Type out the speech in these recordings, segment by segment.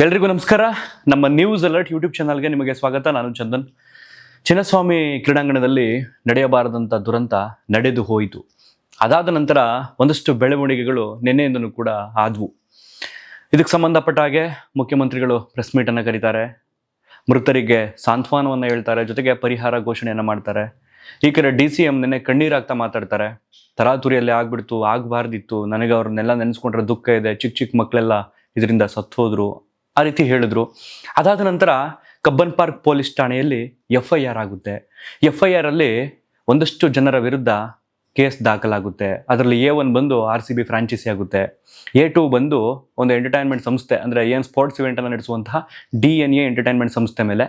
ಎಲ್ರಿಗೂ ನಮಸ್ಕಾರ. ನಮ್ಮ ನ್ಯೂಸ್ ಅಲರ್ಟ್ ಯೂಟ್ಯೂಬ್ ಚಾನಲ್ಗೆ ನಿಮಗೆ ಸ್ವಾಗತ. ನಾನು ಚಂದನ್. ಚಿನ್ನಸ್ವಾಮಿ ಕ್ರೀಡಾಂಗಣದಲ್ಲಿ ನಡೆಯಬಾರದಂಥ ದುರಂತ ನಡೆದು ಹೋಯಿತು. ಅದಾದ ನಂತರ ಒಂದಷ್ಟು ಬೆಳವಣಿಗೆಗಳು ನಿನ್ನೆಯಿಂದನೂ ಕೂಡ ಆದವು. ಇದಕ್ಕೆ ಸಂಬಂಧಪಟ್ಟ ಹಾಗೆ ಮುಖ್ಯಮಂತ್ರಿಗಳು ಪ್ರೆಸ್ ಮೀಟನ್ನು ಕರೀತಾರೆ, ಮೃತರಿಗೆ ಸಾಂತ್ವನವನ್ನು ಹೇಳ್ತಾರೆ, ಜೊತೆಗೆ ಪರಿಹಾರ ಘೋಷಣೆಯನ್ನು ಮಾಡ್ತಾರೆ. ಈ ಕಡೆ DCM ನಿನ್ನೆ ಕಣ್ಣೀರಾಗ್ತಾ ಮಾತಾಡ್ತಾರೆ. ತರಾತುರಿಯಲ್ಲಿ ಆಗ್ಬಿಡ್ತು, ಆಗಬಾರ್ದಿತ್ತು, ನನಗೆ ಅವ್ರನ್ನೆಲ್ಲ ನೆನೆಸ್ಕೊಂಡ್ರೆ ದುಃಖ ಇದೆ, ಚಿಕ್ಕ ಚಿಕ್ಕ ಮಕ್ಕಳೆಲ್ಲ ಇದರಿಂದ ಸತ್ತು ಹೋದ್ರು, ಆ ರೀತಿ ಹೇಳಿದ್ರು. ಅದಾದ ನಂತರ ಕಬ್ಬನ್ ಪಾರ್ಕ್ ಪೊಲೀಸ್ ಠಾಣೆಯಲ್ಲಿ FIR ಆಗುತ್ತೆ. FIR ಅಲ್ಲಿ ಒಂದಷ್ಟು ಜನರ ವಿರುದ್ಧ ಕೇಸ್ ದಾಖಲಾಗುತ್ತೆ. ಅದರಲ್ಲಿ A1 ಬಂದು RCB ಫ್ರಾಂಚೈಸಿ ಆಗುತ್ತೆ, A2 ಬಂದು ಒಂದು ಎಂಟರ್ಟೈನ್ಮೆಂಟ್ ಸಂಸ್ಥೆ, ಅಂದರೆ ಏನು ಸ್ಪೋರ್ಟ್ಸ್ ಇವೆಂಟನ್ನು ನಡೆಸುವಂತಹ DNA ಎಂಟರ್ಟೈನ್ಮೆಂಟ್ ಸಂಸ್ಥೆ ಮೇಲೆ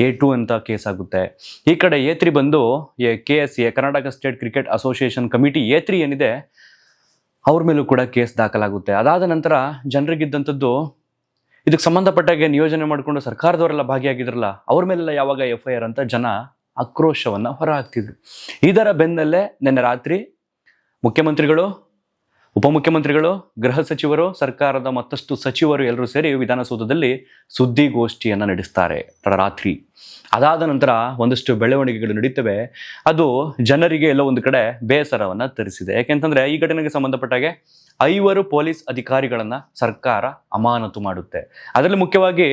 A2 ಅಂತ ಕೇಸ್ ಆಗುತ್ತೆ. ಈ ಕಡೆ A3 ಬಂದು KSA Karnataka state cricket association committee A3 ಏನಿದೆ ಅವ್ರ ಮೇಲೂ ಕೂಡ ಕೇಸ್ ದಾಖಲಾಗುತ್ತೆ. ಅದಾದ ನಂತರ ಜನರಿಗಿದ್ದಂಥದ್ದು ಇದಕ್ಕೆ ಸಂಬಂಧಪಟ್ಟಾಗೆ ನಿಯೋಜನೆ ಮಾಡಿಕೊಂಡು ಸರ್ಕಾರದವರೆಲ್ಲ ಭಾಗಿಯಾಗಿದ್ರಲ್ಲ ಅವ್ರ ಮೇಲೆಲ್ಲ ಯಾವಾಗ FIR ಅಂತ ಜನ ಆಕ್ರೋಶವನ್ನು ಹೊರಹಾಕ್ತಿದ್ರು. ಇದರ ಬೆನ್ನಲ್ಲೇ ನಿನ್ನೆ ರಾತ್ರಿ ಮುಖ್ಯಮಂತ್ರಿಗಳು, ಉಪಮುಖ್ಯಮಂತ್ರಿಗಳು, ಗೃಹ ಸಚಿವರು, ಸರ್ಕಾರದ ಮತ್ತಷ್ಟು ಸಚಿವರು ಎಲ್ಲರೂ ಸೇರಿ ವಿಧಾನಸೌಧದಲ್ಲಿ ಸುದ್ದಿಗೋಷ್ಠಿಯನ್ನು ನಡೆಸ್ತಾರೆ ರಾತ್ರಿ. ಅದಾದ ನಂತರ ಒಂದಷ್ಟು ಬೆಳವಣಿಗೆಗಳು ನಡೀತವೆ. ಅದು ಜನರಿಗೆ ಎಲ್ಲೋ ಒಂದು ಕಡೆ ಬೇಸರವನ್ನು ತರಿಸಿದೆ. ಯಾಕೆಂತಂದ್ರೆ ಈ ಘಟನೆಗೆ ಸಂಬಂಧಪಟ್ಟಾಗೆ 5 ಪೊಲೀಸ್ ಅಧಿಕಾರಿಗಳನ್ನು ಸರ್ಕಾರ ಅಮಾನತು ಮಾಡುತ್ತೆ. ಅದರಲ್ಲಿ ಮುಖ್ಯವಾಗಿ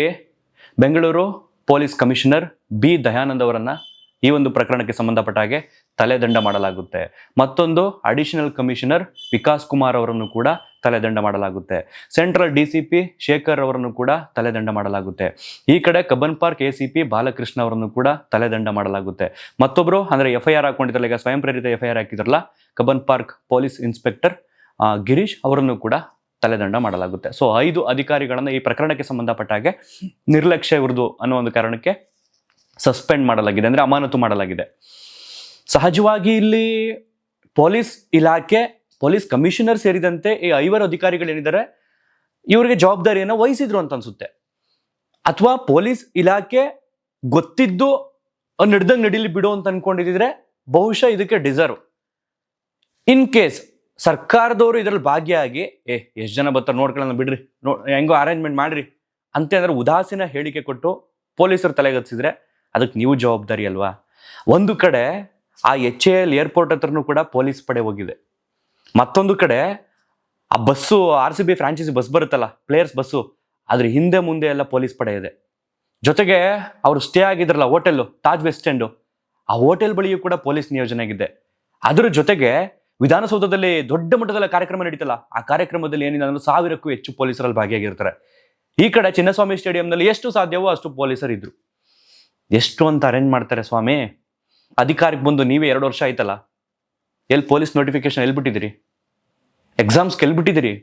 Bengaluru police commissioner B Dayanand ಅವರನ್ನ ಈ ಒಂದು ಪ್ರಕರಣಕ್ಕೆ ಸಂಬಂಧಪಟ್ಟ ಹಾಗೆ ತಲೆದಂಡ ಮಾಡಲಾಗುತ್ತೆ. ಮತ್ತೊಂದು ಅಡಿಷನಲ್ ಕಮಿಷನರ್ ವಿಕಾಸ್ ಕುಮಾರ್ ಅವರನ್ನು ಕೂಡ ತಲೆದಂಡ ಮಾಡಲಾಗುತ್ತೆ. ಸೆಂಟ್ರಲ್ DCP ಶೇಖರ್ ಅವರನ್ನು ಕೂಡ ತಲೆದಂಡ ಮಾಡಲಾಗುತ್ತೆ. ಈ ಕಡೆ ಕಬ್ಬನ್ ಪಾರ್ಕ್ ACP ಬಾಲಕೃಷ್ಣ ಅವರನ್ನು ಕೂಡ ತಲೆದಂಡ ಮಾಡಲಾಗುತ್ತೆ. ಮತ್ತೊಬ್ಬರು ಅಂದರೆ FIR ಹಾಕೊಂಡಿದ್ರಲ್ಲ, ಈಗ ಸ್ವಯಂ ಪ್ರೇರಿತ FIR ಹಾಕಿದ್ರಲ್ಲ, Cubbon park police inspector Girish ಅವರನ್ನು ಕೂಡ ತಲೆದಂಡ ಮಾಡಲಾಗುತ್ತೆ. ಸೊ 5 ಅಧಿಕಾರಿಗಳನ್ನು ಈ ಪ್ರಕರಣಕ್ಕೆ ಸಂಬಂಧಪಟ್ಟ ಹಾಗೆ ನಿರ್ಲಕ್ಷ್ಯ ಇವ್ರದು ಅನ್ನೋ ಒಂದು ಕಾರಣಕ್ಕೆ ಸಸ್ಪೆಂಡ್ ಮಾಡಲಾಗಿದೆ, ಅಂದರೆ ಅಮಾನತು ಮಾಡಲಾಗಿದೆ. ಸಹಜವಾಗಿ ಇಲ್ಲಿ ಪೊಲೀಸ್ ಇಲಾಖೆ, ಪೊಲೀಸ್ ಕಮಿಷನರ್ ಸೇರಿದಂತೆ ಈ 5 ಅಧಿಕಾರಿಗಳೇನಿದ್ದಾರೆ ಇವರಿಗೆ ಜವಾಬ್ದಾರಿಯನ್ನು ವಹಿಸಿದ್ರು ಅಂತ ಅನ್ಸುತ್ತೆ. ಅಥವಾ ಪೊಲೀಸ್ ಇಲಾಖೆ ಗೊತ್ತಿದ್ದು ನಡೆದಂಗೆ ನಡೀಲಿ ಬಿಡು ಅಂತ ಅನ್ಕೊಂಡಿದ್ರೆ ಬಹುಶಃ ಇದಕ್ಕೆ ಡಿಸರ್ವ್. ಇನ್ ಕೇಸ್ ಸರ್ಕಾರದವರು ಇದರಲ್ಲಿ ಭಾಗಿಯಾಗಿ ಎಷ್ಟು ಜನ ಬರ್ತಾರೆ ನೋಡ್ಕೊಳ್ಳೋಣ ಬಿಡ್ರಿ, ಹೆಂಗೋ ಅರೇಂಜ್ಮೆಂಟ್ ಮಾಡ್ರಿ ಅಂತ ಅಂದ್ರೆ ಉದಾಸೀನ ಹೇಳಿಕೆ ಕೊಟ್ಟು ಪೊಲೀಸರು ತಲೆಗತ್ತಿಸಿದ್ರೆ ಅದಕ್ಕೆ ನೀವು ಜವಾಬ್ದಾರಿ ಅಲ್ವಾ? ಒಂದು ಕಡೆ ಆ HAL ಏರ್ಪೋರ್ಟ್ ಹತ್ರನೂ ಕೂಡ ಪೊಲೀಸ್ ಪಡೆ ಹೋಗಿದೆ. ಮತ್ತೊಂದು ಕಡೆ ಆ ಬಸ್ಸು RCB ಫ್ರಾಂಚೈಸಿ ಬಸ್ ಬರುತ್ತಲ್ಲ, ಪ್ಲೇಯರ್ಸ್ ಬಸ್ಸು, ಅದ್ರ ಹಿಂದೆ ಮುಂದೆ ಎಲ್ಲ ಪೊಲೀಸ್ ಪಡೆ ಇದೆ. ಜೊತೆಗೆ ಅವರು ಸ್ಟೇ ಆಗಿದ್ರಲ್ಲ ಹೋಟೆಲ್ ತಾಜ್ ವೆಸ್ಟ್ ಎಂಡು, ಆ ಹೋಟೆಲ್ ಬಳಿಯೂ ಕೂಡ ಪೊಲೀಸ್ ನಿಯೋಜನೆ ಆಗಿದೆ. ಅದ್ರ ಜೊತೆಗೆ ವಿಧಾನಸೌಧದಲ್ಲಿ ದೊಡ್ಡ ಮಟ್ಟದಲ್ಲಿ ಕಾರ್ಯಕ್ರಮ ನಡೀತಲ್ಲ, ಆ ಕಾರ್ಯಕ್ರಮದಲ್ಲಿ ಏನಿದೆ ಅಂದ್ರೆ 1000ಕ್ಕೂ ಹೆಚ್ಚು ಪೊಲೀಸರಲ್ಲಿ ಭಾಗಿಯಾಗಿರ್ತಾರೆ. ಈ ಕಡೆ ಚಿನ್ನಸ್ವಾಮಿ ಸ್ಟೇಡಿಯಂನಲ್ಲಿ ಎಷ್ಟು ಸಾಧ್ಯವೋ ಅಷ್ಟು ಪೊಲೀಸರು ಇದ್ರು. ಎಷ್ಟು ಅಂತ ಅರೇಂಜ್ ಮಾಡ್ತಾರೆ ಸ್ವಾಮಿ? ಅಧಿಕಾರಕ್ಕೆ ಬಂದು ನೀವೇ 2 ವರ್ಷ ಆಯ್ತಲ್ಲ, ಎಲ್ಲಿ ಪೊಲೀಸ್ ನೋಟಿಫಿಕೇಶನ್ ಎಲ್ಲಿ ಬಿಟ್ಟಿದ್ದೀರಿ? ಎಕ್ಸಾಮ್ಸ್ಗೆ ಎಲ್ಲಿ ಬಿಟ್ಟಿದ್ದೀರಿ?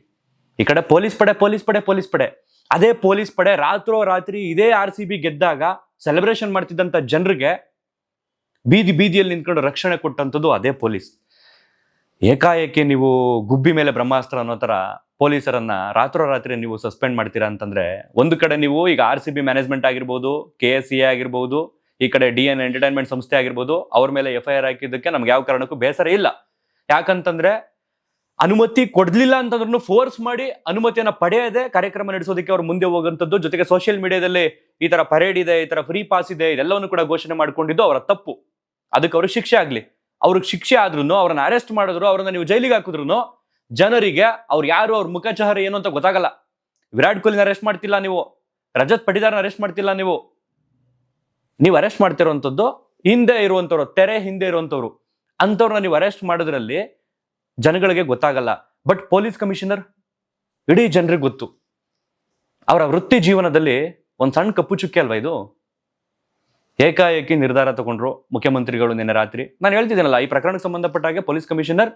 ಈ ಕಡೆ ಪೊಲೀಸ್ ಪಡೆ. ಅದೇ ಪೊಲೀಸ್ ಪಡೆ ರಾತ್ರಿ ಇದೇ RCB ಗೆದ್ದಾಗ ಸೆಲೆಬ್ರೇಷನ್ ಮಾಡ್ತಿದ್ದಂಥ ಜನರಿಗೆ ಬೀದಿಯಲ್ಲಿ ನಿಂತ್ಕೊಂಡು ರಕ್ಷಣೆ ಕೊಟ್ಟಂಥದ್ದು ಅದೇ ಪೊಲೀಸ್. ಏಕಾಏಕಿ ನೀವು ಗುಬ್ಬಿ ಮೇಲೆ ಬ್ರಹ್ಮಾಸ್ತ್ರ ಅನ್ನೋ ಥರ ಪೊಲೀಸರನ್ನ ರಾತ್ರಿ ನೀವು ಸಸ್ಪೆಂಡ್ ಮಾಡ್ತೀರಾ ಅಂತಂದ್ರೆ, ಒಂದು ಕಡೆ ನೀವು ಈಗ RCB ಮ್ಯಾನೇಜ್ಮೆಂಟ್ ಆಗಿರ್ಬೋದು, KSA ಆಗಿರ್ಬೋದು, ಈ ಕಡೆ DN ಎಂಟರ್ಟೈನ್ಮೆಂಟ್ ಸಂಸ್ಥೆ ಆಗಿರ್ಬೋದು, ಅವ್ರ ಮೇಲೆ FIR ಹಾಕಿದ್ದಕ್ಕೆ ನಮ್ಗೆ ಯಾವ ಕಾರಣಕ್ಕೂ ಬೇಸರ ಇಲ್ಲ. ಯಾಕಂತಂದ್ರೆ ಅನುಮತಿ ಕೊಡ್ಲಿಲ್ಲ ಅಂತಂದ್ರೂ ಫೋರ್ಸ್ ಮಾಡಿ ಅನುಮತಿಯನ್ನ ಪಡೆಯದೆ ಕಾರ್ಯಕ್ರಮ ನಡೆಸೋದಕ್ಕೆ ಅವ್ರು ಮುಂದೆ ಹೋಗುವಂಥದ್ದು. ಜೊತೆಗೆ ಸೋಷಿಯಲ್ ಮೀಡಿಯಾದಲ್ಲಿ ಈ ತರ ಪರೇಡ್ ಇದೆ, ಈ ತರ ಫ್ರೀ ಪಾಸ್ ಇದೆ, ಇದೆಲ್ಲವನ್ನು ಕೂಡ ಘೋಷಣೆ ಮಾಡ್ಕೊಂಡಿದ್ದು ಅವರ ತಪ್ಪು. ಅದಕ್ಕೆ ಅವ್ರಿಗೆ ಶಿಕ್ಷೆ ಆಗ್ಲಿ. ಅವ್ರಿಗೆ ಶಿಕ್ಷೆ ಆದ್ರೂ, ಅವ್ರನ್ನ ಅರೆಸ್ಟ್ ಮಾಡಿದ್ರು, ಅವ್ರನ್ನ ನೀವು ಜೈಲಿಗೆ ಹಾಕಿದ್ರು ಜನರಿಗೆ ಅವ್ರು ಯಾರು, ಅವ್ರ ಮುಖಚಹರೆ ಏನು ಅಂತ ಗೊತ್ತಾಗಲ್ಲ. ವಿರಾಟ್ ಕೊಹ್ಲಿನ ಅರೆಸ್ಟ್ ಮಾಡ್ತಿಲ್ಲ ನೀವು, ರಜತ್ ಪಟಿದಾರ್ನ ಅರೆಸ್ಟ್ ಮಾಡ್ತಿಲ್ಲ ನೀವು ಅರೆಸ್ಟ್ ಮಾಡ್ತಿರೋಂಥದ್ದು ಹಿಂದೆ ಇರುವಂಥವ್ರು, ತೆರೆ ಹಿಂದೆ ಇರುವಂಥವ್ರು, ಅಂಥವ್ರನ್ನ ನೀವು ಅರೆಸ್ಟ್ ಮಾಡೋದ್ರಲ್ಲಿ ಜನಗಳಿಗೆ ಗೊತ್ತಾಗಲ್ಲ. ಬಟ್ ಪೊಲೀಸ್ ಕಮಿಷನರ್ ಇಡೀ ಜನರಿಗೆ ಗೊತ್ತು. ಅವರ ವೃತ್ತಿ ಜೀವನದಲ್ಲಿ ಒಂದು ಸಣ್ಣ ಕಪ್ಪು ಚುಕ್ಕೆ ಅಲ್ವಾ ಇದು? ಏಕಾಏಕಿ ನಿರ್ಧಾರ ತಗೊಂಡ್ರು ಮುಖ್ಯಮಂತ್ರಿಗಳು ನಿನ್ನೆ ರಾತ್ರಿ. ನಾನು ಹೇಳ್ತಿದ್ದೇನಲ್ಲ, ಈ ಪ್ರಕರಣಕ್ಕೆ ಸಂಬಂಧಪಟ್ಟ ಹಾಗೆ ಪೊಲೀಸ್ ಕಮಿಷನರ್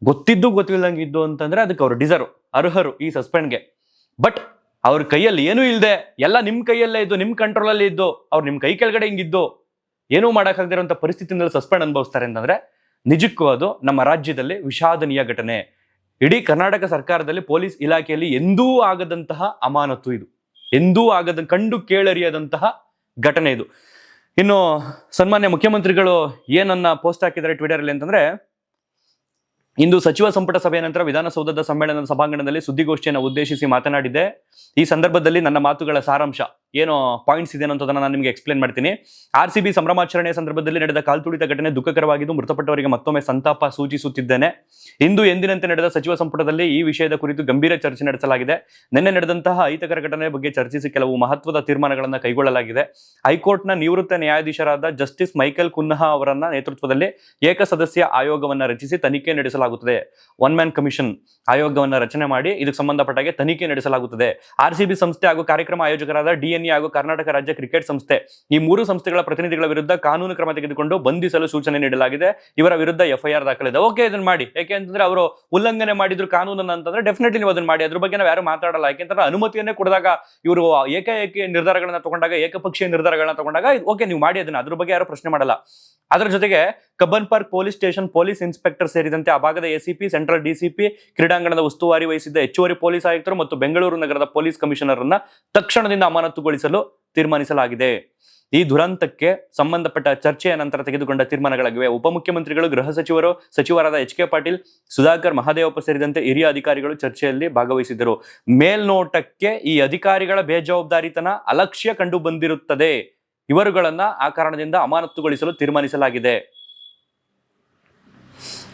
ಗೊತ್ತಿಲ್ಲದಂಗೆ ಇದ್ದು ಅಂತಂದ್ರೆ ಅದಕ್ಕೆ ಅವರು ಡಿಸರ್ವ್, ಅರ್ಹರು ಈ ಸಸ್ಪೆಂಡ್ಗೆ. ಬಟ್ ಅವ್ರ ಕೈಯಲ್ಲಿ ಏನೂ ಇಲ್ಲದೆ, ಎಲ್ಲ ನಿಮ್ಮ ಕೈಯಲ್ಲೇ ಇದ್ದು, ನಿಮ್ಮ ಕಂಟ್ರೋಲಲ್ಲಿ ಇದ್ದು, ಅವ್ರು ನಿಮ್ಮ ಕೈ ಕೆಳಗಡೆ ಹಿಂಗಿದ್ದು ಏನೂ ಮಾಡೋಕ್ಕಾಗದಿರೋಂಥ ಪರಿಸ್ಥಿತಿನಲ್ಲಿ ಸಸ್ಪೆಂಡ್ ಅನುಭವಿಸ್ತಾರೆ ಅಂತಂದ್ರೆ ನಿಜಕ್ಕೂ ಅದು ನಮ್ಮ ರಾಜ್ಯದಲ್ಲಿ ವಿಷಾದನೀಯ ಘಟನೆ. ಇಡೀ ಕರ್ನಾಟಕ ಸರ್ಕಾರದಲ್ಲಿ ಪೊಲೀಸ್ ಇಲಾಖೆಯಲ್ಲಿ ಎಂದೂ ಆಗದಂತಹ ಅಮಾನತು ಇದು, ಎಂದೂ ಕಂಡು ಕೇಳರಿಯದಂತಹ ಘಟನೆ ಇದು. ಇನ್ನು ಸನ್ಮಾನ್ಯ ಮುಖ್ಯಮಂತ್ರಿಗಳು ಏನನ್ನ ಪೋಸ್ಟ್ ಹಾಕಿದ್ದಾರೆ ಟ್ವಿಟರ್ ಅಲ್ಲಿ ಅಂತಂದ್ರೆ, ಇಂದು ಸಚಿವ ಸಂಪುಟ ಸಭೆಯ ನಂತರ ವಿಧಾನಸೌಧದ ಸಮ್ಮೇಳನದ ಸಭಾಂಗಣದಲ್ಲಿ ಸುದ್ದಿಗೋಷ್ಠಿಯನ್ನು ಉದ್ದೇಶಿಸಿ ಮಾತನಾಡಿದೆ. ಈ ಸಂದರ್ಭದಲ್ಲಿ ನನ್ನ ಮಾತುಗಳ ಸಾರಾಂಶ ಏನು ಪಾಯಿಂಟ್ಸ್ ಇದೆ ಅನ್ನೋದನ್ನ ನಾನು ನಿಮಗೆ ಎಕ್ಸ್ಪ್ಲೇನ್ ಮಾಡ್ತೀನಿ. RCB ಸಂಭ್ರಮಾಚರಣೆಯ ಸಂದರ್ಭದಲ್ಲಿ ನಡೆದ ಕಾಲ್ತುಳಿತ ಘಟನೆ ದುಃಖಕರವಾಗಿದ್ದು ಮೃತಪಟ್ಟವರಿಗೆ ಮತ್ತೊಮ್ಮೆ ಸಂತಾಪ ಸೂಚಿಸುತ್ತಿದ್ದೇನೆ. ಇಂದು ಎಂದಿನಂತೆ ನಡೆದ ಸಚಿವ ಸಂಪುಟದಲ್ಲಿ ಈ ವಿಷಯದ ಕುರಿತು ಗಂಭೀರ ಚರ್ಚೆ ನಡೆಸಲಾಗಿದೆ. ನಿನ್ನೆ ನಡೆದಂತಹ ಅಹಿತಕರ ಘಟನೆ ಬಗ್ಗೆ ಚರ್ಚಿಸಿ ಕೆಲವು ಮಹತ್ವದ ತೀರ್ಮಾನಗಳನ್ನು ಕೈಗೊಳ್ಳಲಾಗಿದೆ. ಹೈಕೋರ್ಟ್ನ ನಿವೃತ್ತ ನ್ಯಾಯಾಧೀಶರಾದ ಜಸ್ಟಿಸ್ ಮೈಕೆಲ್ ಕುನ್ನಹಾ ಅವರನ್ನ ನೇತೃತ್ವದಲ್ಲಿ ಏಕಸದಸ್ಯ ಆಯೋಗವನ್ನು ರಚಿಸಿ ತನಿಖೆ ನಡೆಸಲಾಗುತ್ತದೆ. ಒನ್ ಮ್ಯಾನ್ ಕಮಿಷನ್ ಆಯೋಗವನ್ನು ರಚನೆ ಮಾಡಿ ಇದಕ್ಕೆ ಸಂಬಂಧಪಟ್ಟಾಗೆ ತನಿಖೆ ನಡೆಸಲಾಗುತ್ತದೆ. RCB ಸಂಸ್ಥೆ ಹಾಗೂ ಕಾರ್ಯಕ್ರಮ ಆಯೋಜಕರಾದ DNE ಹಾಗೂ ಕರ್ನಾಟಕ ರಾಜ್ಯ ಕ್ರಿಕೆಟ್ ಸಂಸ್ಥೆ ಈ ಮೂರು ಸಂಸ್ಥೆಗಳ ಪ್ರತಿನಿಧಿಗಳ ವಿರುದ್ಧ ಕಾನೂನು ಕ್ರಮ ತೆಗೆದುಕೊಂಡು ಬಂಧಿಸಲು ಸೂಚನೆ ನೀಡಲಾಗಿದೆ. ಇವರ ವಿರುದ್ಧ FIR ದಾಖಲಿದೆ. ಓಕೆ, ಇದನ್ನ ಮಾಡಿ. ಯಾಕೆಂತಂದ್ರೆ ಅವರು ಉಲ್ಲಂಘನೆ ಮಾಡಿದ್ರು ಕಾನೂನನ್ನು ಅಂತಂದ್ರೆ ಡೆಫಿನೆಟ್ಲಿ ನೀವು ಅದನ್ನ ಮಾಡಿ. ಅದ್ರ ಬಗ್ಗೆ ನಾವು ಯಾರು ಮಾತಾಡಲ್ಲ. ಯಾಕೆಂತಂದ್ರೆ ಅನುಮತಿಯನ್ನೇ ಕೊಡಿದಾಗ ಇವರು ಏಕಾಏಕಿ ನಿರ್ಧಾರಗಳನ್ನ ತಗೊಂಡಾಗ, ಏಕಪಕ್ಷೀಯ ನಿರ್ಧಾರಗಳನ್ನ ತಗೊಂಡಾಗ ಓಕೆ ನೀವು ಮಾಡಿ ಅದನ್ನ, ಅದ್ರ ಬಗ್ಗೆ ಯಾರು ಪ್ರಶ್ನೆ ಮಾಡಲ್ಲ. ಅದರ ಜೊತೆಗೆ Cubbon park police station police inspector ಸೇರಿದಂತೆ ಆ ಭಾಗದ ACP, ಸೆಂಟ್ರಲ್ DCP, ಕ್ರೀಡಾಂಗಣದ ಉಸ್ತುವಾರಿ ವಹಿಸಿದ್ದ ಹೆಚ್ಚುವರಿ ಪೊಲೀಸ್ ಆಯುಕ್ತರು ಮತ್ತು ಬೆಂಗಳೂರು ನಗರದ ಪೊಲೀಸ್ ಕಮಿಷನರ್ ಅನ್ನ ತಕ್ಷಣದಿಂದ ಅಮಾನತುಗೊಳಿಸಲು ತೀರ್ಮಾನಿಸಲಾಗಿದೆ. ಈ ದುರಂತಕ್ಕೆ ಸಂಬಂಧಪಟ್ಟ ಚರ್ಚೆಯ ನಂತರ ತೆಗೆದುಕೊಂಡ ತೀರ್ಮಾನಗಳಾಗಿವೆ. ಉಪಮುಖ್ಯಮಂತ್ರಿಗಳು, ಗೃಹ ಸಚಿವರಾದ HK ಪಾಟೀಲ್, ಸುಧಾಕರ್, ಮಹದೇವಪ್ಪ ಸೇರಿದಂತೆ ಹಿರಿಯ ಅಧಿಕಾರಿಗಳು ಚರ್ಚೆಯಲ್ಲಿ ಭಾಗವಹಿಸಿದ್ದರು. ಮೇಲ್ನೋಟಕ್ಕೆ ಈ ಅಧಿಕಾರಿಗಳ ಬೇಜವಾಬ್ದಾರಿತನ, ಅಲಕ್ಷ್ಯ ಕಂಡು ಬಂದಿರುತ್ತದೆ. ಇವರುಗಳನ್ನ ಆ ಕಾರಣದಿಂದ ಅಮಾನತುಗೊಳಿಸಲು ತೀರ್ಮಾನಿಸಲಾಗಿದೆ.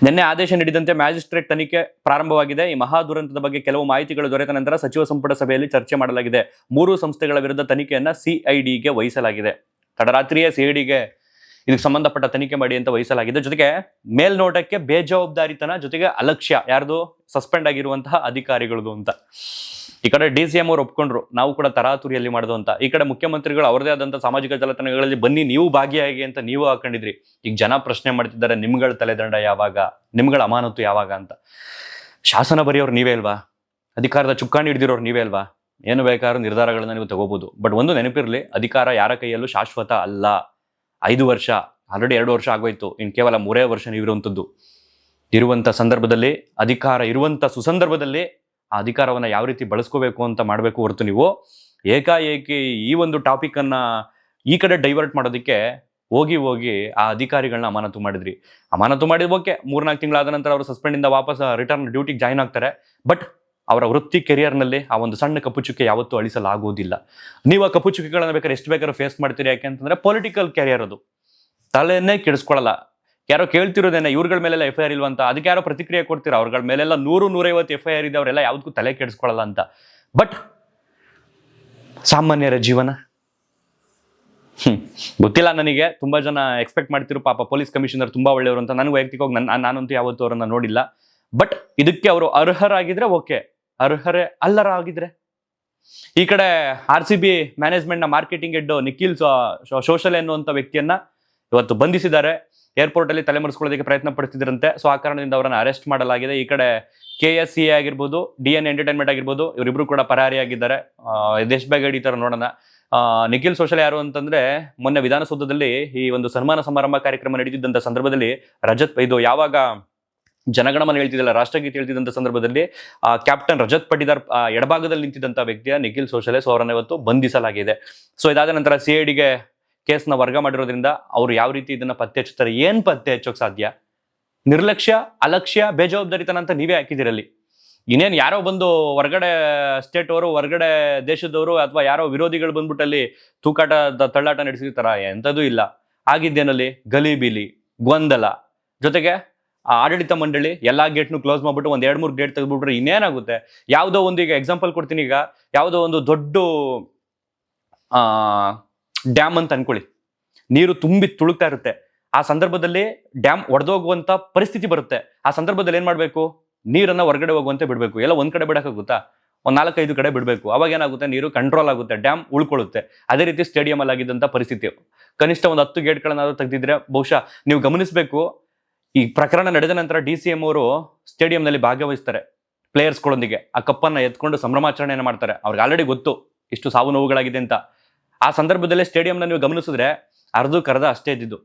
ನಿನ್ನೆ ಆದೇಶ ನೀಡಿದಂತೆ ಮ್ಯಾಜಿಸ್ಟ್ರೇಟ್ ತನಿಖೆ ಪ್ರಾರಂಭವಾಗಿದೆ. ಈ ಮಹಾ ದುರಂತದ ಬಗ್ಗೆ ಕೆಲವು ಮಾಹಿತಿಗಳು ದೊರೆತ ನಂತರ ಸಚಿವ ಸಂಪುಟ ಸಭೆಯಲ್ಲಿ ಚರ್ಚೆ ಮಾಡಲಾಗಿದೆ. ಮೂರು ಸಂಸ್ಥೆಗಳ ವಿರುದ್ಧ ತನಿಖೆಯನ್ನ CIDಗೆ ವಹಿಸಲಾಗಿದೆ. ತಡರಾತ್ರಿಯೇ CIDಗೆ ಇದಕ್ಕೆ ಸಂಬಂಧಪಟ್ಟ ತನಿಖೆ ಮಾಡಿ ಅಂತ ವಹಿಸಲಾಗಿದೆ. ಜೊತೆಗೆ ಮೇಲ್ನೋಟಕ್ಕೆ ಬೇಜವಾಬ್ದಾರಿತನ, ಜೊತೆಗೆ ಅಲಕ್ಷ್ಯ ಯಾರ್ದು, ಸಸ್ಪೆಂಡ್ ಆಗಿರುವಂತಹ ಅಧಿಕಾರಿಗಳದು ಅಂತ. ಈ ಕಡೆ DCM ಅವರು ಒಪ್ಕೊಂಡ್ರು, ನಾವು ಕೂಡ ತರಾತುರಿಯಲ್ಲಿ ಮಾಡೋದು ಅಂತ. ಈ ಕಡೆ ಮುಖ್ಯಮಂತ್ರಿಗಳು ಅವರದೇ ಆದಂತಹ ಸಾಮಾಜಿಕ ಜಾಲತಾಣಗಳಲ್ಲಿ ಬನ್ನಿ ನೀವು ಭಾಗಿಯಾಗಿ ಅಂತ ನೀವು ಹಾಕೊಂಡಿದ್ರಿ. ಈಗ ಜನ ಪ್ರಶ್ನೆ ಮಾಡ್ತಿದ್ದಾರೆ, ನಿಮ್ಗಳ ತಲೆದಂಡ ಯಾವಾಗ, ನಿಮ್ಗಳ ಅಮಾನತು ಯಾವಾಗ ಅಂತ. ಶಾಸನ ಬರೆಯೋರು ನೀವೇ ಅಲ್ವಾ? ಅಧಿಕಾರದ ಚುಕ್ಕಾಣಿ ಹಿಡಿದಿರೋರು ನೀವೇ ಅಲ್ವಾ? ಏನು ಬೇಕಾದ್ರೂ ನಿರ್ಧಾರಗಳನ್ನ ನೀವು ತಗೋಬಹುದು. ಬಟ್ ಒಂದು ನೆನಪಿರ್ಲಿ, ಅಧಿಕಾರ ಯಾರ ಕೈಯಲ್ಲೂ ಶಾಶ್ವತ ಅಲ್ಲ. 5 ವರ್ಷ ಆಲ್ರೆಡಿ 2 ವರ್ಷ ಆಗೋಯ್ತು, ಇನ್ನು ಕೇವಲ 3 ವರ್ಷ ನೀವಿರುವಂಥದ್ದು. ಇರುವಂಥ ಸಂದರ್ಭದಲ್ಲಿ, ಅಧಿಕಾರ ಇರುವಂಥ ಸುಸಂದರ್ಭದಲ್ಲಿ ಆ ಅಧಿಕಾರವನ್ನು ಯಾವ ರೀತಿ ಬಳಸ್ಕೋಬೇಕು ಅಂತ ಮಾಡಬೇಕು ಹೊರತು ನೀವು ಏಕಾಏಕಿ ಈ ಒಂದು ಟಾಪಿಕ್ ಅನ್ನ ಈ ಕಡೆ ಡೈವರ್ಟ್ ಮಾಡೋದಕ್ಕೆ ಹೋಗಿ ಆ ಅಧಿಕಾರಿಗಳನ್ನ ಅಮಾನತು ಮಾಡಿದ್ರಿ. ಅಮಾನತು ಮಾಡಿದ ಓಕೆ, 3-4 ತಿಂಗಳಾದ ನಂತರ ಅವರು ಸಸ್ಪೆಂಡ್ ಇಂದ ವಾಪಸ್ ರಿಟರ್ನ್ ಡ್ಯೂಟಿಗೆ ಜಾಯ್ನ್ ಆಗ್ತಾರೆ. ಬಟ್ ಅವರ ವೃತ್ತಿ ಕೆರಿಯರ್ನಲ್ಲಿ ಆ ಒಂದು ಸಣ್ಣ ಕಪ್ಪು ಚುಕ್ಕೆ ಯಾವತ್ತೂ ಅಳಿಸಲಾಗುವುದಿಲ್ಲ. ನೀವು ಆ ಕಪ್ಪು ಚುಕ್ಕೆಗಳನ್ನ ಬೇಕಾದ್ರೆ ಎಷ್ಟು ಬೇಕಾದ್ರೂ ಫೇಸ್ ಮಾಡ್ತೀರಿ. ಯಾಕೆಂತಂದ್ರೆ ಪೊಲಿಟಿಕಲ್ ಕ್ಯಾರಿಯರ್ ಅದು, ತಲೆಯನ್ನೇ ಕೆಡಿಸ್ಕೊಳ್ಳಲ್ಲ. ಯಾರೋ ಕೇಳ್ತಿರೋದೇನೆ ಇವ್ರಗಳ ಮೇಲೆಲ್ಲ FIR ಇಲ್ವಾ ಅಂತ. ಅದಕ್ಕೆ ಯಾರೋ ಪ್ರತಿಕ್ರಿಯೆ ಕೊಡ್ತೀರಾ, ಅವ್ರಗಳ ಮೇಲೆಲ್ಲ 100-150 FIR ಇದೆ, ಅವರೆಲ್ಲ ಯಾವ್ದಕ್ಕೂ ತಲೆ ಕೆಡಿಸ್ಕೊಳ್ಳಲ್ಲ ಅಂತ. ಬಟ್ ಸಾಮಾನ್ಯರ ಜೀವನ ಗೊತ್ತಿಲ್ಲ ನನಗೆ. ತುಂಬಾ ಜನ ಎಕ್ಸ್ಪೆಕ್ಟ್ ಮಾಡ್ತಿರೋ ಪಾಪ ಪೊಲೀಸ್ ಕಮಿಷನರ್ ತುಂಬಾ ಒಳ್ಳೆಯವರು ಅಂತ. ನನಗೆ ವೈಯಕ್ತಿಕವಾಗಿ ನಾನಂತೂ ಯಾವತ್ತೂ ಅವರನ್ನ ನೋಡಿಲ್ಲ. ಬಟ್ ಇದಕ್ಕೆ ಅವರು ಅರ್ಹರಾಗಿದ್ರೆ ಓಕೆ, ಅರ್ಹರೇ ಅಲ್ಲರಾಗಿದ್ರೆ. ಈ ಕಡೆ RCB ಮ್ಯಾನೇಜ್ಮೆಂಟ್ ನ ಮಾರ್ಕೆಟಿಂಗ್ ಹೆಡ್ ನಿಖಿಲ್ ಸೋಶಲೆ ಅನ್ನುವಂಥ ವ್ಯಕ್ತಿಯನ್ನ ಇವತ್ತು ಬಂಧಿಸಿದ್ದಾರೆ. ಏರ್ಪೋರ್ಟ್ ಅಲ್ಲಿ ತಲೆಮರೆಸ್ಕೊಳ್ಳೋದಕ್ಕೆ ಪ್ರಯತ್ನ ಪಡ್ತಿದ್ರಂತೆ. ಸೊ ಆ ಕಾರಣದಿಂದ ಅವರನ್ನ ಅರೆಸ್ಟ್ ಮಾಡಲಾಗಿದೆ. ಈ ಕಡೆ KSCA ಆಗಿರ್ಬೋದು, DN ಎಂಟರ್ಟೈನ್ಮೆಂಟ್ ಆಗಿರ್ಬೋದು, ಇವರಿಬ್ರು ಕೂಡ ಪರಾರಿಯಾಗಿದ್ದಾರೆ. ಎಷ್ಟು ಬೇಗ ಹಿಡಿತಾರ ನೋಡೋಣ. ನಿಖಿಲ್ ಸೋಶಲೆ ಯಾರು ಅಂತಂದ್ರೆ, ಮೊನ್ನೆ ವಿಧಾನಸೌಧದಲ್ಲಿ ಈ ಒಂದು ಸನ್ಮಾನ ಸಮಾರಂಭ ಕಾರ್ಯಕ್ರಮ ನಡೀತಿದ್ದಂಥ ಸಂದರ್ಭದಲ್ಲಿ ಇದು ಯಾವಾಗ ಜನಗಣಮನ ಹೇಳ್ತಿದ್ದಲ್ಲ, ರಾಷ್ಟ್ರಗೀತೆ ಹೇಳ್ತಿದ್ದಂಥ ಸಂದರ್ಭದಲ್ಲಿ ಕ್ಯಾಪ್ಟನ್ ರಜತ್ ಪಟಿದಾರ್ ಎಡಭಾಗದಲ್ಲಿ ನಿಂತಿದ್ದಂಥ ವ್ಯಕ್ತಿಯ ನಿಖಿಲ್ ಸೋಶಲೆ. ಸೊ ಅವರನ್ನ ಇವತ್ತು ಬಂಧಿಸಲಾಗಿದೆ. ಸೊ ಇದಾದ ನಂತರ CIDಗೆ ಕೇಸ್ನ ವರ್ಗ ಮಾಡಿರೋದ್ರಿಂದ ಅವರು ಯಾವ ರೀತಿ ಇದನ್ನ ಪತ್ತೆ ಹಚ್ಚುತ್ತಾರೆ, ಏನ್ ಪತ್ತೆ ಹಚ್ಚೋಕ್ ಸಾಧ್ಯ? ನಿರ್ಲಕ್ಷ್ಯ, ಅಲಕ್ಷ್ಯ, ಬೇಜವಾಬ್ದಾರಿತನ ಅಂತ ನೀವೇ ಹಾಕಿದಿರಲ್ಲಿ. ಇನ್ನೇನು ಯಾರೋ ಬಂದು ಹೊರಗಡೆ ಸ್ಟೇಟ್ ಅವರು, ಹೊರಗಡೆ ದೇಶದವರು ಅಥವಾ ಯಾರೋ ವಿರೋಧಿಗಳು ಬಂದ್ಬಿಟ್ಟಲ್ಲಿ ತೂಕಾಟ ತಳ್ಳಾಟ ನಡೆಸಿರ್ತಾರ? ಎಂಥದ್ದು ಇಲ್ಲ. ಆಗಿದ್ದೇನಲ್ಲಿ ಗಲಿಬಿಲಿ, ಗೊಂದಲ, ಜೊತೆಗೆ ಆಡಳಿತ ಮಂಡಳಿ ಎಲ್ಲಾ ಗೇಟ್ನು ಕ್ಲೋಸ್ ಮಾಡ್ಬಿಟ್ಟು 1-2-3 ಗೇಟ್ ತೆಗೆದ್ಬಿಟ್ರೆ ಇನ್ನೇನಾಗುತ್ತೆ? ಯಾವುದೋ ಒಂದು, ಈಗ ಎಕ್ಸಾಂಪಲ್ ಕೊಡ್ತೀನಿ, ಈಗ ಯಾವುದೋ ಒಂದು ದೊಡ್ಡ ಡ್ಯಾಮ್ ಅಂತ ಅನ್ಕೊಳ್ಳಿ, ನೀರು ತುಂಬಿ ತುಳುಕ್ತಾ ಇರುತ್ತೆ. ಆ ಸಂದರ್ಭದಲ್ಲಿ ಡ್ಯಾಮ್ ಒಡೆದೋಗುವಂತ ಪರಿಸ್ಥಿತಿ ಬರುತ್ತೆ. ಆ ಸಂದರ್ಭದಲ್ಲಿ ಏನ್ ಮಾಡ್ಬೇಕು? ನೀರನ್ನ ಹೊರಗಡೆ ಹೋಗುವಂತೆ ಬಿಡ್ಬೇಕು. ಎಲ್ಲ ಒಂದ್ ಕಡೆ ಬಿಡಕ್ಕಾಗುತ್ತಾ? 4-5 ಕಡೆ ಬಿಡಬೇಕು. ಅವಾಗ ಏನಾಗುತ್ತೆ? ನೀರು ಕಂಟ್ರೋಲ್ ಆಗುತ್ತೆ, ಡ್ಯಾಮ್ ಉಳ್ಕೊಳ್ಳುತ್ತೆ. ಅದೇ ರೀತಿ ಸ್ಟೇಡಿಯಂ ಅಲ್ಲಿ ಆಗಿದ್ದಂತ ಪರಿಸ್ಥಿತಿ. ಕನಿಷ್ಠ 10 ಗೇಟ್ಗಳನ್ನಾದ್ರೂ ತೆಗೆದಿದ್ರೆ ಬಹುಶಃ ನೀವು ಗಮನಿಸಬೇಕು. ಈ ಪ್ರಕರಣ ನಡೆದ ನಂತರ DCM ಅವರು ಸ್ಟೇಡಿಯಂನಲ್ಲಿ ಭಾಗವಹಿಸ್ತಾರೆ ಪ್ಲೇಯರ್ಸ್ಗಳೊಂದಿಗೆ. ಆ ಕಪ್ಪನ್ನ ಎತ್ಕೊಂಡು ಸಂಭ್ರಮಾಚರಣೆಯನ್ನು ಮಾಡ್ತಾರೆ. ಅವ್ರಿಗೆ ಆಲ್ರೆಡಿ ಗೊತ್ತು ಇಷ್ಟು ಸಾವು ನೋವುಗಳಾಗಿದೆ ಅಂತ. ಆ ಸಂದರ್ಭದಲ್ಲಿ ಸ್ಟೇಡಿಯಂನ ನೀವು ಗಮನಿಸಿದ್ರೆ ಅರ್ಧ ಅಷ್ಟೇ ಇದ್ದಿದ್ದು.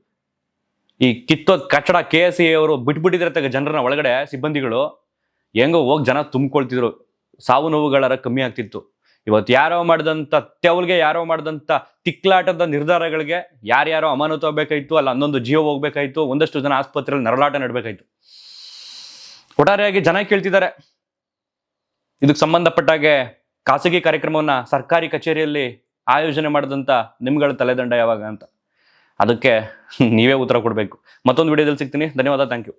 ಈ ಕಿತ್ತೋದ್ ಕಟ್ಟಡ KSCA ಅವರು ಬಿಟ್ಬಿಟ್ಟಿದ್ರೆ ಜನರನ್ನ ಒಳಗಡೆ, ಸಿಬ್ಬಂದಿಗಳು ಹೆಂಗೋ ಹೋಗಿ ಜನ ತುಂಬಿಕೊಳ್ತಿದ್ರು. ಸಾವು ನೋವುಗಳರ ಕಮ್ಮಿ ಆಗ್ತಿತ್ತು. ಇವತ್ತು ಯಾರೋ ಮಾಡಿದಂಥ ತೆವಲ್ಗೆ, ಯಾರೋ ಮಾಡಿದಂಥ ತಿಕ್ಲಾಟದ ನಿರ್ಧಾರಗಳಿಗೆ ಯಾರ್ಯಾರೋ ಅಮಾನತು ಆಗಬೇಕಾಯ್ತು, ಅಲ್ಲ 11 ಜೀವ ಹೋಗ್ಬೇಕಾಯ್ತು, ಒಂದಷ್ಟು ಜನ ಆಸ್ಪತ್ರೆಯಲ್ಲಿ ನರಳಾಟ ನಡಬೇಕಾಯ್ತು. ಒಟ್ಟಾರೆಯಾಗಿ ಜನ ಕೇಳ್ತಿದ್ದಾರೆ, ಇದಕ್ಕೆ ಸಂಬಂಧಪಟ್ಟಾಗೆ ಖಾಸಗಿ ಕಾರ್ಯಕ್ರಮವನ್ನ ಸರ್ಕಾರಿ ಕಚೇರಿಯಲ್ಲಿ ಆಯೋಜನೆ ಮಾಡಿದಂಥ ನಿಮ್ಗಳ ತಲೆದಂಡ ಯಾವಾಗ ಅಂತ. ಅದಕ್ಕೆ ನೀವೇ ಉತ್ತರ ಕೊಡಬೇಕು. ಮತ್ತೊಂದು ವಿಡಿಯೋದಲ್ಲಿ ಸಿಗ್ತೀನಿ. ಧನ್ಯವಾದ. Thank you.